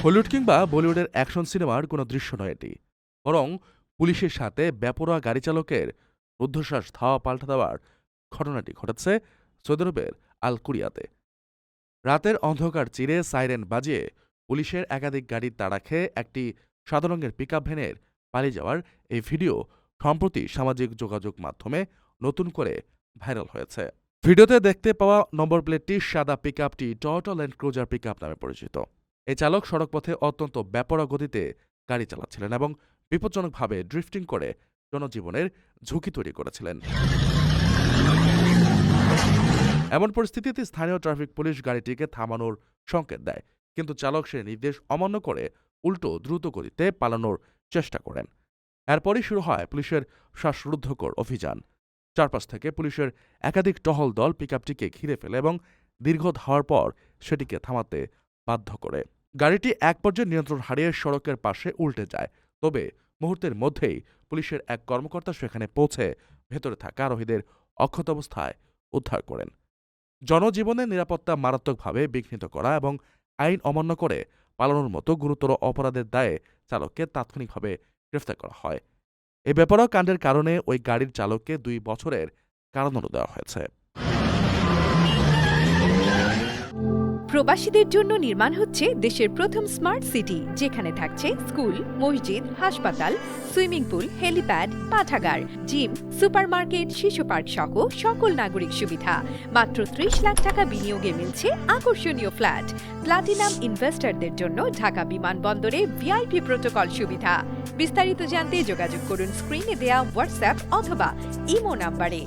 Hollywood কিংবা বলিউডের action সিনেমার কোনো দৃশ্য নয় এটি, বরং পুলিশের সাথে বেপরোয়া গাড়ি চালকের রুদ্ধশ্বাস ধাওয়া পাল্টা দেওয়ার ঘটনাটি ঘটেছে সৌদি আরবের আল কুরিয়াতে। রাতের অন্ধকার চিরে সাইরেন বাজিয়ে পুলিশের একাধিক গাড়ির তাড়া খেয়ে একটি সাদা রঙের পিকআপ ভ্যানের পালিয়ে যাওয়ার এই ভিডিও সম্প্রতি সামাজিক যোগাযোগ মাধ্যমে নতুন করে ভাইরাল হয়েছে। ভিডিওতে দেখতে পাওয়া নম্বর প্লেটটি সাদা পিকআপটি টয়োটা ল্যান্ড ক্রুজার পিকআপ নামে পরিচিত। এই চালক সড়কপথে অত্যন্ত বেপরোয়া গতিতে গাড়ি চালাচ্ছিলেন এবং বিপজ্জনকভাবে ড্রিফটিং করে জনজীবনের ঝুঁকি তৈরি করেছিলেন। এমন পরিস্থিতিতে স্থানীয় ট্রাফিক পুলিশ গাড়িটিকে থামানোর সংকেত দেয়, কিন্তু চালক সে নির্দেশ অমান্য করে উল্টো দ্রুত গতিতে পালানোর চেষ্টা করেন। এরপরই শুরু হয় পুলিশের শ্বাসরুদ্ধকর অভিযান। চারপাশ থেকে পুলিশের একাধিক টহল দল পিকআপটিকে ঘিরে ফেলে এবং দীর্ঘ ধাওয়ার পর সেটিকে থামাতে বাধ্য করে। গাড়িটি এক পর্যায়ে নিয়ন্ত্রণ হারিয়ে সড়কের পাশে উল্টে যায়, তবে মুহূর্তের মধ্যেই পুলিশের এক কর্মকর্তা সেখানে পৌঁছে ভেতরে থাকা আরোহীদের অক্ষত অবস্থায় উদ্ধার করেন। জনজীবনের নিরাপত্তা মারাত্মকভাবে বিঘ্নিত করা এবং আইন অমান্য করে পালানোর মতো গুরুতর অপরাধের দায়ে চালককে তাৎক্ষণিকভাবে গ্রেফতার করা হয়। এই বেপরোয়া কাণ্ডের কারণে ওই গাড়ির চালককে 2 বছরের কারাদণ্ড দেওয়া হয়েছে। প্রবাসীদের জন্য নির্মাণ হচ্ছে দেশের প্রথম স্মার্ট সিটি, যেখানে থাকছে স্কুল, মসজিদ, হাসপাতাল, সুইমিং পুল, হেলিপ্যাড, পাঠাগার, জিম, সুপারমার্কেট, শিশু পার্ক সহ সকল নাগরিক সুবিধা। মাত্র 30 লাখ টাকা বিনিয়োগে মিলছে আকর্ষণীয় ফ্ল্যাট। প্লাটিনাম ইনভেস্টরদের জন্য ঢাকা বিমানবন্দরে ভিআইপি প্রোটোকল সুবিধা। বিস্তারিত জানতে যোগাযোগ করুন স্ক্রিনে দেয়া হোয়াটসঅ্যাপ অথবা ইমো নাম্বারে।